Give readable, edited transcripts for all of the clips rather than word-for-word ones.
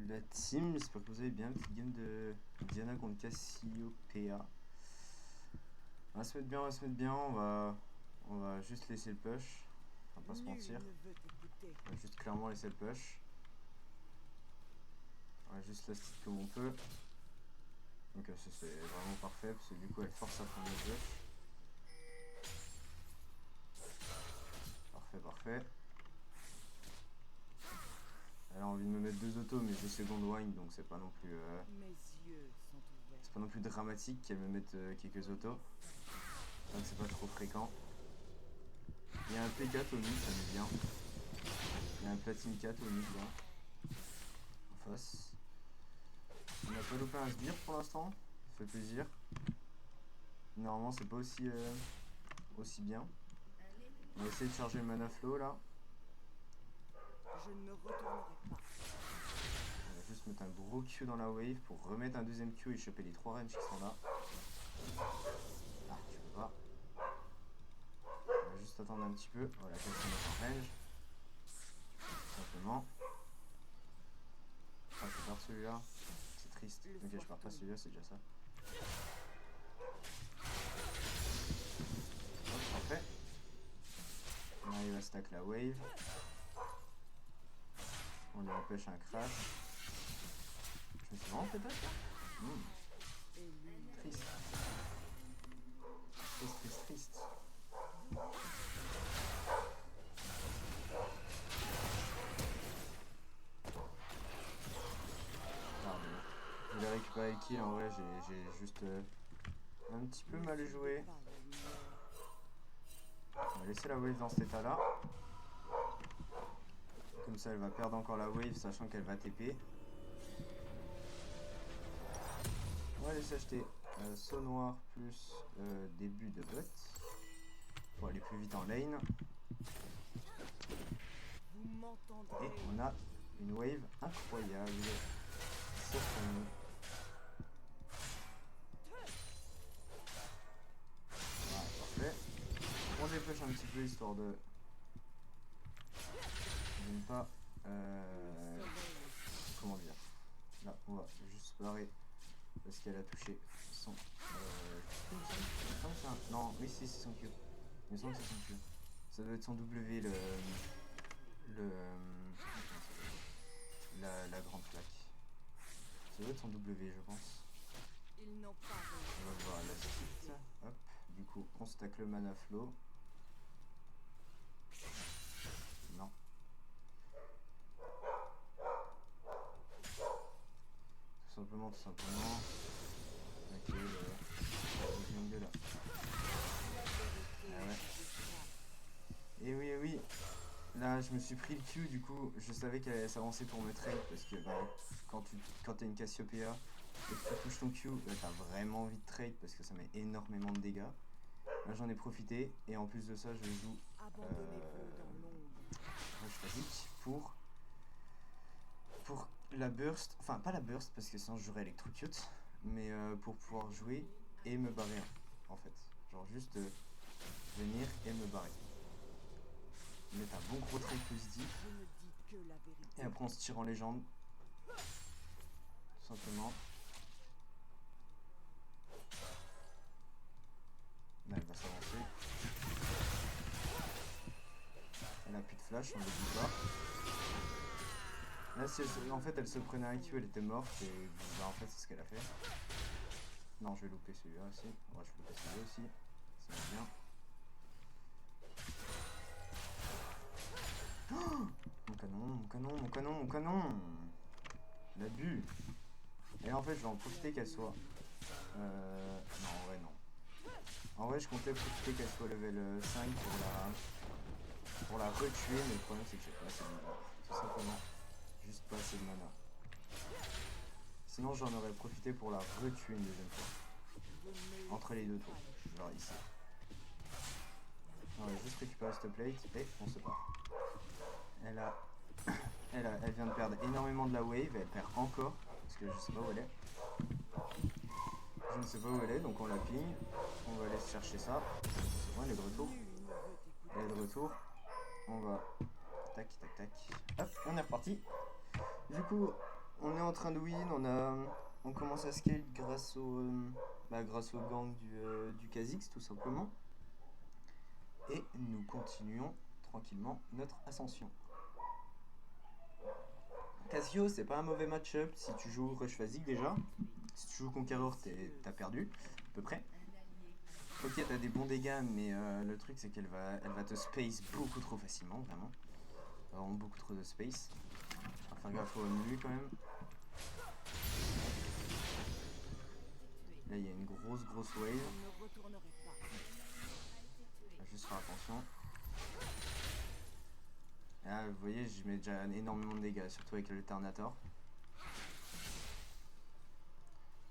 la team, j'espère que vous allez bien. Petite game de Diana contre Cassiopeia. On va se mettre bien, on va juste laisser le push. On va pas se mentir. On va juste clairement laisser le push. On va juste la stick comme on peut. Donc ça c'est vraiment parfait parce que du coup elle force à prendre le push. Parfait. Elle a envie de me mettre 2 autos mais j'ai second wind donc c'est pas non plus c'est pas non plus dramatique qu'elle me mette quelques autos. Donc c'est pas trop fréquent. Il y a un P4 au mid, ça met bien. Il y a un platine 4 au mid là. En face. On n'a pas loupé un sbire pour l'instant. Ça fait plaisir. Normalement c'est pas aussi bien. On va essayer de charger le mana flow là. Je ne me retournerai pas. On va juste mettre un gros Q dans la wave pour remettre un deuxième Q et choper les 3 ranges qui sont là. Ah, tu peux pas. On va juste attendre un petit peu. Voilà, qu'elle se mette en range. Tout simplement. Ah, je pars celui-là. C'est triste. Ok, je pars pas celui-là, c'est déjà ça. Hop, parfait. On arrive à stack la wave. On lui empêche un crash. Je me suis vraiment fait touch là. Triste. Triste. Il a récupéré le kill, en vrai j'ai juste un petit peu mal joué. On va laisser la wave dans cet état là. Comme ça elle va perdre encore la wave sachant qu'elle va TP. On va laisser acheter saut noir plus début de bot pour aller plus vite en lane. Et on a une wave incroyable. C'est fini. Voilà, parfait. On dépêche un petit peu histoire de ne pas comment dire. Là on va juste se barrer parce qu'elle a touché son non oui si c'est son Q. Il me semble que c'est son Q. Ça doit être son W la grande flaque. Ça doit être son W je pense. On va voir la suite. Hop. Du coup on stack le mana flow. Non. Tout simplement. Ok, le jungle là. Ah ouais. Et oui. Là, je me suis pris le Q, du coup, je savais qu'elle allait s'avancer pour me trade, parce que bah, quand t'es une Cassiopeia et que tu touches ton Q, là t'as vraiment envie de trade, parce que ça met énormément de dégâts. Là, j'en ai profité, et en plus de ça, je joue rush basique pour la burst, enfin pas la burst, parce que sinon je jouerais Electrocute, mais pour pouvoir jouer et me barrer, en fait. Genre juste venir et me barrer. Mettre un bon gros trade positif. Et après on se tire en légende. Tout simplement. Là elle va s'avancer. Elle a plus de flash, on ne le dit pas. Là si en fait elle se prenait un Q, elle était morte et bah, en fait c'est ce qu'elle a fait. Non je vais louper celui-là aussi. Ouais je vais louper celui-là aussi. Ça va bien. Oh mon canon. L'abus. Et en fait je vais en profiter qu'elle soit non en vrai non. En vrai je comptais profiter qu'elle soit level 5 pour la retuer, mais le problème c'est que j'ai pas assez de mana. Tout simplement. Juste pas assez de mana. Sinon j'en aurais profité pour la retuer une deuxième fois. Entre les deux tours. Genre ici. On va juste récupérer cette plate et on se part. Elle vient de perdre énormément de la wave et elle perd encore. Parce que je sais pas où elle est. Je ne sais pas où elle est, donc on la ping. On va aller chercher ça. C'est bon, elle est de retour. Elle est de retour. On va... Tac. Hop, on est reparti. Du coup, On est en train de win, on commence à scale grâce au gang du Kha'Zix tout simplement. Et nous continuons tranquillement notre ascension. Cassio, c'est pas un mauvais match-up si tu joues Rush Phasic déjà. Si tu joues Conqueror, t'as perdu, à peu près. Ok, t'as des bons dégâts, mais le truc c'est qu'elle va te space beaucoup trop facilement, vraiment. Vraiment beaucoup trop de space. On va faire gaffe au MU quand même. Là, il y a une grosse wave. On va juste faire attention. Là, vous voyez, je mets déjà énormément de dégâts, surtout avec l'alternator.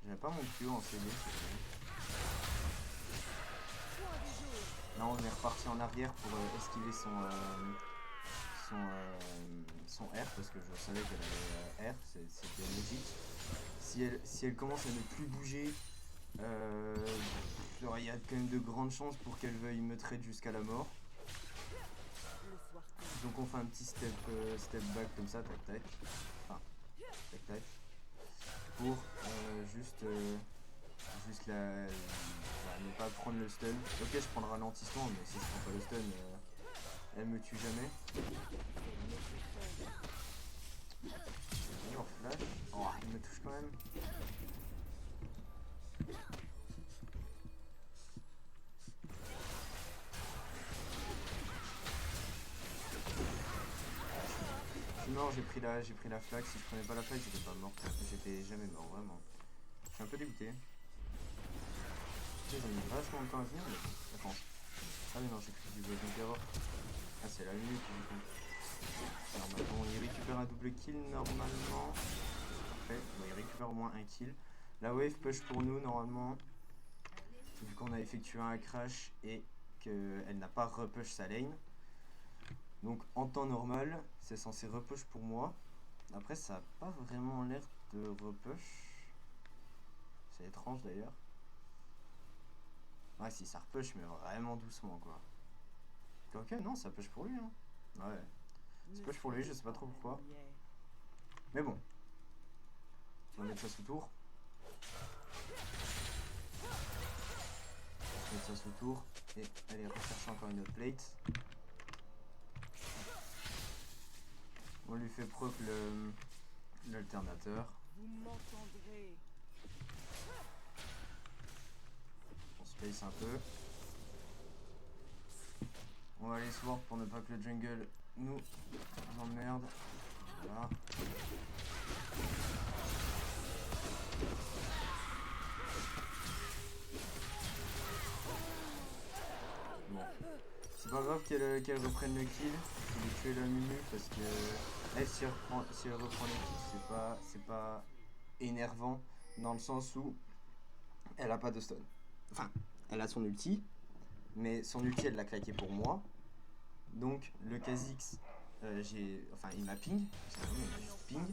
J'avais pas mon Q en CD. Là, on est reparti en arrière pour esquiver son R, parce que je savais qu'elle avait R, c'était logique. Si elle commence à ne plus bouger, il y a quand même de grandes chances pour qu'elle veuille me trade jusqu'à la mort. Donc on fait un petit step back comme ça, tac tac. Enfin, tac tac. Pour juste ne pas prendre le stun. Ok, je prends le ralentissement, mais si je prends pas le stun, elle me tue jamais. Et en flash. Oh, il me touche quand même. Je suis mort, j'ai pris la flag. Si je prenais pas la flag, j'étais pas mort. J'étais jamais mort, vraiment. Je suis un peu dégoûté. Ils ont mis vachement de temps à venir, mais bon, je pense. Ah mais non, j'ai pris du Conqueror. Ah, c'est la minute du coup. Normalement, il récupère un double kill normalement. Parfait, bon, il récupère au moins un kill. La wave push pour nous normalement. Vu qu'on a effectué un crash et qu'elle n'a pas repush sa lane. Donc en temps normal, c'est censé repush pour moi. Après, ça n'a pas vraiment l'air de repush. C'est étrange d'ailleurs. Ouais, si ça repush, mais vraiment doucement quoi. Ok, non, ça push pour lui. Hein. Ouais. Ça push pour lui, je sais pas trop pourquoi. Mais bon. On va mettre ça sous tour. On va mettre ça sous tour. Et allez, rechercher encore une autre plate. On lui fait proc l'alternateur. On space un peu. On va aller sword pour ne pas que le jungle nous emmerde. Voilà. Bon. C'est pas grave qu'elle reprenne le kill. Je vais tuer la Mumu parce que elle, si elle reprend le kill, c'est pas énervant dans le sens où elle a pas de stun. Enfin, elle a son ulti, mais son ulti elle l'a claqué pour moi. Donc le Kha'Zix, il m'a ping, il m'a juste ping.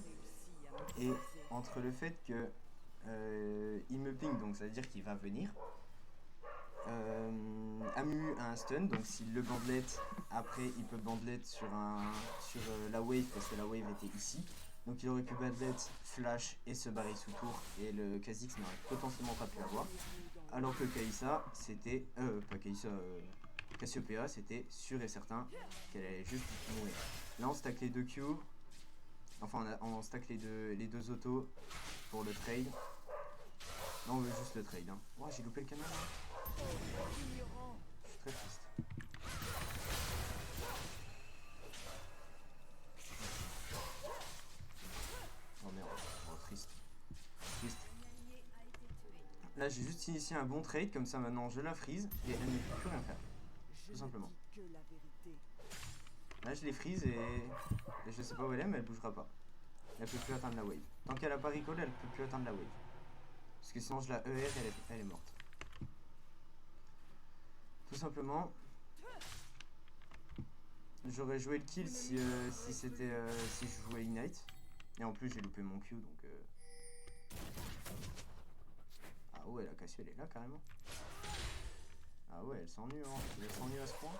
Et entre le fait que il me ping, donc ça veut dire qu'il va venir. Amu a un stun, donc s'il le bandlet, après il peut bandlet sur la wave parce que la wave était ici. Donc il aurait pu bandlet, flash et se barrer sous tour et le Kha'Zix n'aurait potentiellement pas pu l'avoir. Alors que Kai'Sa, c'était. Pas Kai'Sa, Cassiopeia, c'était sûr et certain qu'elle allait juste mourir. Là on stack les deux Q. Enfin on stack les deux autos pour le trade. Là on veut juste le trade. Hein. Oh, j'ai loupé le canon. Je suis très triste. Oh merde, oh, triste. Là j'ai juste initié un bon trade, comme ça maintenant je la freeze et elle ne peut plus rien faire. Tout simplement. Là je les freeze et je sais pas où elle est, mais elle bougera pas. Elle peut plus atteindre la wave. Tant qu'elle a pas recall, elle peut plus atteindre la wave. Parce que sinon je la ER, elle est morte. Tout simplement. J'aurais joué le kill si je jouais Ignite. Et en plus j'ai loupé mon Q donc Ah ouais, la Cassio elle est là carrément. Ah ouais, elle s'ennuie hein. Elle s'ennuie à ce point.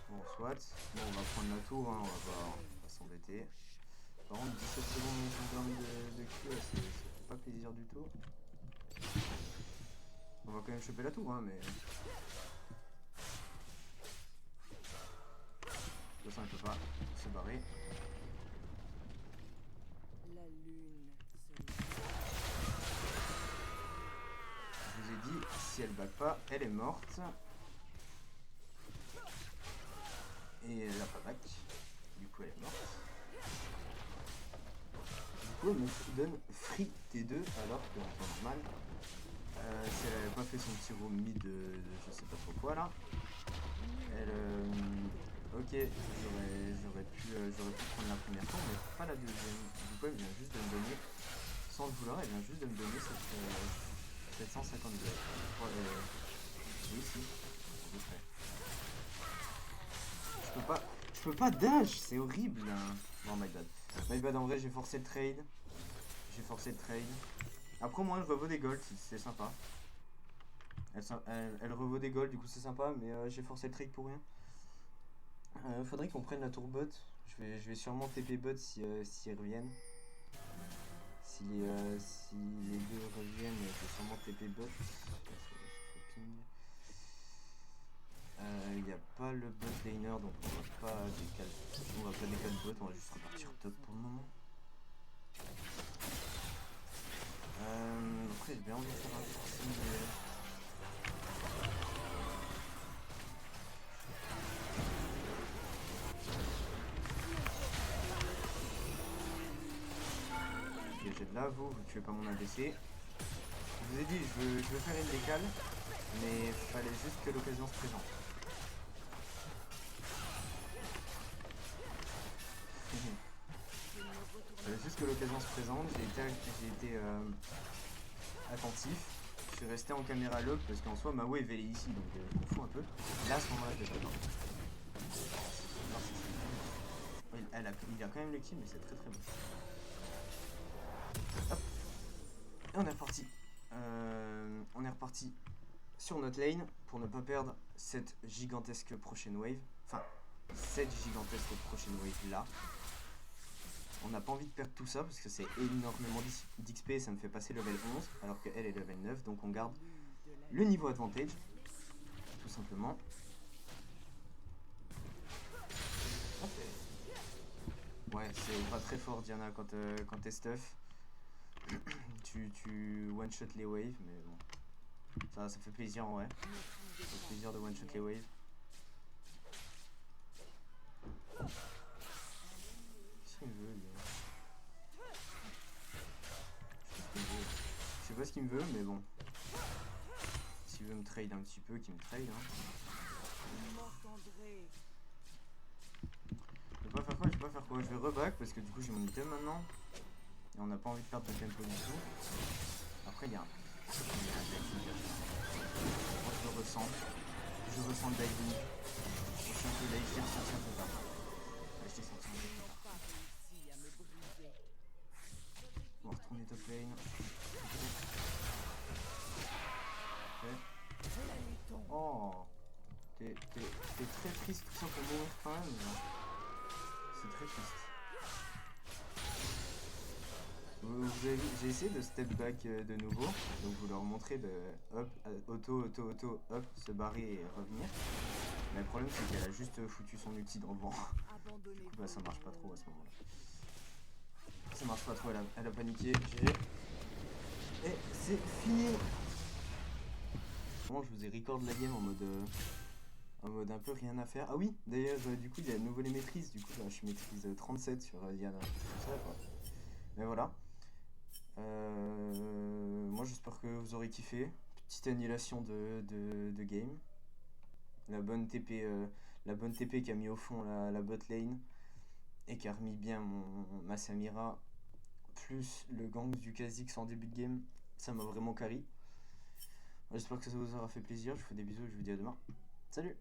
Bon, soit. Bon, on va prendre la tour, hein. On va pas s'embêter. Par contre 17 secondes de cooldown de Q, ça fait pas plaisir du tout. On va quand même choper la tour, hein, mais... De toute façon, elle peut pas se barrer. La lune se Je vous ai dit, si elle back pas, elle est morte. Et elle a pas back. Du coup, elle est morte. Du coup, elle me donne free T2 alors que en temps normal, si elle avait pas fait son petit roam mid de je sais pas trop quoi là, elle. Ok, j'aurais pu prendre la première tour, mais pas la deuxième. Du coup, elle vient juste de me donner, sans le vouloir, elle vient juste de me donner cette 752. Oui, si, à peu près. Je peux pas dash, c'est horrible. Hein. Non, my bad. My bad, en vrai, j'ai forcé le trade. Après, moi, je revaut des golds, c'est sympa. Elle revaut des golds, du coup, c'est sympa, mais j'ai forcé le trade pour rien. Faudrait qu'on prenne la tour bot. Je vais sûrement TP bot si ils reviennent. Si les deux reviennent, je vais sûrement TP bot. Il n'y a pas le bot laner, donc on va pas décaler bot, on va juste repartir top pour le moment. Après j'ai bien envie de faire un forcing. Ok, j'ai de là, vous tuez pas mon ADC. Je vous ai dit, je veux faire une décale, mais fallait juste que l'occasion se présente. Fallait juste que l'occasion se présente, j'ai été attentif. Je suis resté en caméra lock parce qu'en soi ma wave elle est ici, donc je m'en fous un peu. Là à ce moment-là je l'ai pas. Il a quand même le kill, mais c'est très très bon. Hop. Et on est reparti. On est reparti sur notre lane pour ne pas perdre cette gigantesque prochaine wave. Enfin, cette gigantesque prochaine wave là. On n'a pas envie de perdre tout ça parce que c'est énormément d'XP et ça me fait passer level 11 alors qu'elle est level 9, donc on garde le niveau advantage tout simplement. Ouais, c'est pas très fort Diana quand t'es stuff. tu one shot les waves, mais bon. Ça fait plaisir en vrai. Ça fait plaisir de one shot les waves. Qu'est-ce qu'il me veut lui? Je sais pas ce qu'il me veut, mais bon. S'il veut me trade un petit peu, qu'il me trade. Hein. Je vais pas faire quoi. Je vais reback parce que du coup j'ai mon item maintenant. Et on n'a pas envie de perdre de tempo du tout. Après il y a un. Moi je le ressens. Je ressens le diving. Je suis un peu live, je l'ai ressenti un peu tard. Ouais, je l'ai senti un peu tard. On va retourner top lane. Okay. Oh, t'es très triste tout ça pour mourir quand même. C'est très triste. J'ai essayé de step back de nouveau, donc vous leur montrer de hop, auto, hop, se barrer et revenir. Mais le problème c'est qu'elle a juste foutu son ulti dans le vent. Du coup bah, ça marche pas trop à ce moment-là. Ça marche pas trop, elle a paniqué, et c'est fini. Bon, je vous ai record la game en mode un peu rien à faire. Ah oui, d'ailleurs du coup il y a à nouveau les maîtrises, du coup là, je suis maîtrise 37 sur Diana, tout ça quoi. Mais voilà. Moi j'espère que vous aurez kiffé. Petite annulation de game. La bonne TP qui a mis au fond la bot lane et qui a remis bien ma Samira plus le gank du Kha'Zix en début de game. Ça m'a vraiment carry. J'espère que ça vous aura fait plaisir. Je vous fais des bisous et je vous dis à demain. Salut!